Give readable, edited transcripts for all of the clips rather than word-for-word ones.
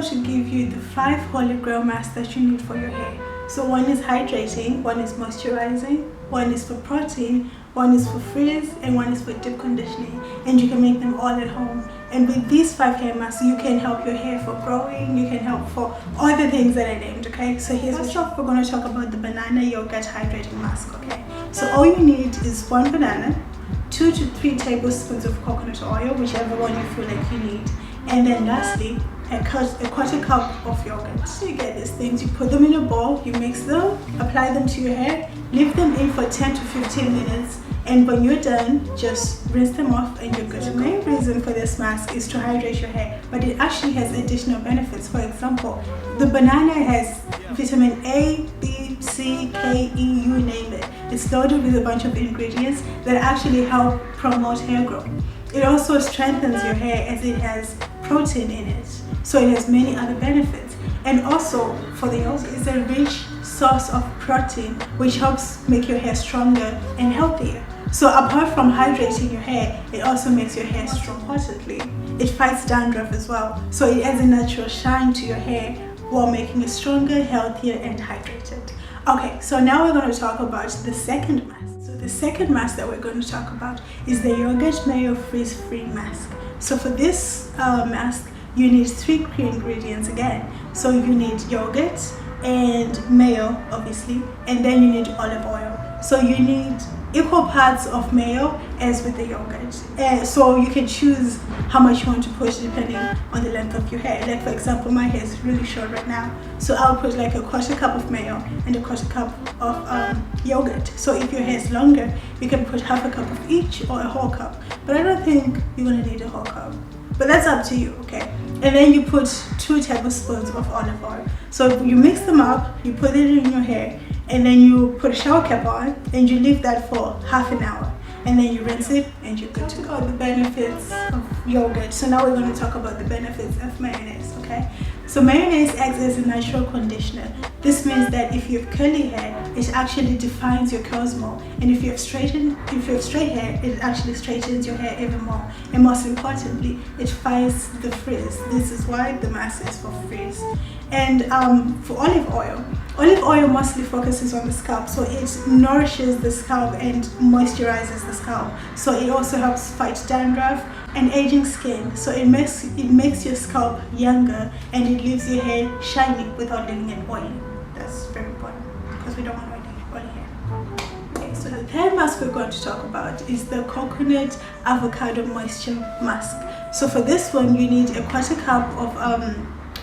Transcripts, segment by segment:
about to give you the 5 holy grail masks that you need for your hair. So one is hydrating, one is moisturizing, one is for protein, one is for frizz, and one is for deep conditioning. And you can make them all at home. And with these 5 hair masks, you can help your hair for growing, you can help for all the things that I named, okay? So here's first off, we're going to talk about the banana yogurt hydrating mask, okay? So all you need is 1 banana, 2 to 3 tablespoons of coconut oil, whichever one you feel like you need. And then lastly, a quarter cup of yogurt. So you get these things, you put them in a bowl, you mix them, apply them to your hair, leave them in for 10 to 15 minutes, and when you're done, just rinse them off and you're good. The main reason for this mask is to hydrate your hair, but it actually has additional benefits. For example, the banana has vitamin A, B, C, K, E, you name it. It's loaded with a bunch of ingredients that actually help promote hair growth. It also strengthens your hair as it has protein in it, so it has many other benefits. And also for the yogurt, it's a rich source of protein which helps make your hair stronger and healthier. So apart from hydrating your hair, it also makes your hair strong. Importantly, it fights dandruff as well, so it adds a natural shine to your hair while making it stronger, healthier, and hydrated. Okay, so now we're going to talk about the second mask. So the second mask that we're going to talk about is the Yogurt Mayo Frizz Free Mask. So for this mask, you need 3 key ingredients again. So you need yogurt and mayo, obviously, and then you need olive oil. So you need equal parts of mayo as with the yogurt. So you can choose how much you want to put depending on the length of your hair. Like for example, my hair is really short right now, so I'll put like a quarter cup of mayo and a quarter cup of yogurt. So if your hair is longer, you can put half a cup of each or a whole cup. But I don't think you're gonna need a whole cup. But that's up to you, okay? And then you put 2 tablespoons of olive oil. So you mix them up, you put it in your hair, and then you put a shower cap on and you leave that for half an hour. And then you rinse it and you're good to go. The benefits of yogurt. So now we're going to talk about the benefits of mayonnaise, okay? So mayonnaise acts as a natural conditioner. This means that if you have curly hair, it actually defines your curls more. And if you have straight hair, it actually straightens your hair even more. And most importantly, it fights the frizz. This is why the mask is for frizz. And for olive oil mostly focuses on the scalp, so it nourishes the scalp and moisturizes the scalp. So it also helps fight dandruff and aging skin. So it makes your scalp younger and it leaves your hair shiny without leaving it oily. That's very important because we don't want oily hair. Okay, so the third mask we're going to talk about is the coconut avocado moisture mask. So for this one, you need a quarter cup of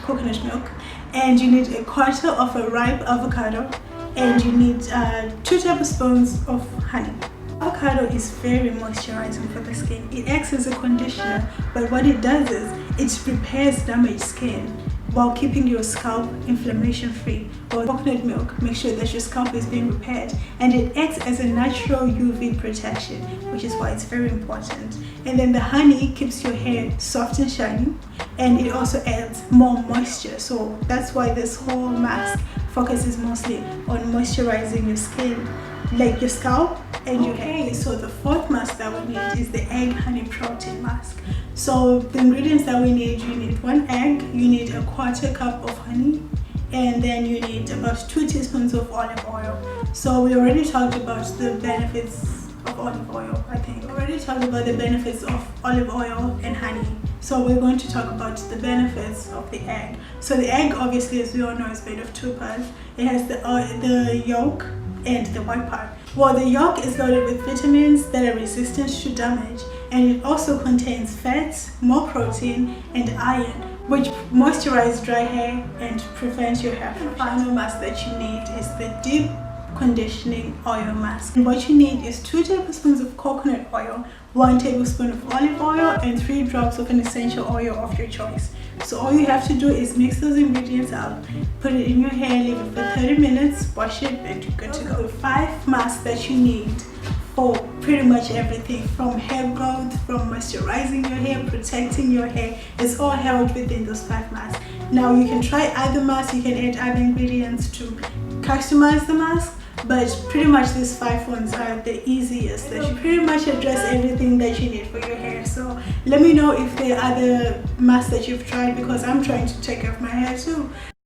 coconut milk, and you need a quarter of a ripe avocado, and you need 2 tablespoons of honey. Avocado is very moisturizing for the skin. It acts as a conditioner, but what it does is it repairs damaged skin while keeping your scalp inflammation free. While coconut milk makes sure that your scalp is being repaired, and it acts as a natural UV protection, which is why it's very important. And then the honey keeps your hair soft and shiny, and it also adds more moisture. So that's why this whole mask focuses mostly on moisturizing your skin, like your scalp and your hair. So the fourth mask that we need is the egg honey protein mask. So the ingredients that we need, you need 1 egg, you need a quarter cup of honey, and then you need about 2 teaspoons of olive oil. So we already talked about the benefits of olive oil, I think. We already talked about the benefits of olive oil and honey. So we're going to talk about the benefits of the egg. So the egg, obviously, as we all know, is made of 2 parts. It has the yolk and the white part. Well, the yolk is loaded with vitamins that are resistant to damage, and it also contains fats, more protein, and iron, which moisturize dry hair and prevent your hair. The final mask that you need is the deep conditioning oil mask. And what you need is 2 tablespoons of coconut oil, 1 tablespoon of olive oil, and 3 drops of an essential oil of your choice. So all you have to do is mix those ingredients up, put it in your hair, leave it for 30 minutes, wash it, and you're good to go. The 5 masks that you need for pretty much everything, from hair growth, from moisturizing your hair, protecting your hair, is all held within those 5 masks. Now you can try either mask, you can add other ingredients to customize the mask, but pretty much these 5 ones are the easiest. They should pretty much address everything that you need for your hair. So let me know if there are other masks that you've tried, because I'm trying to take care of my hair too.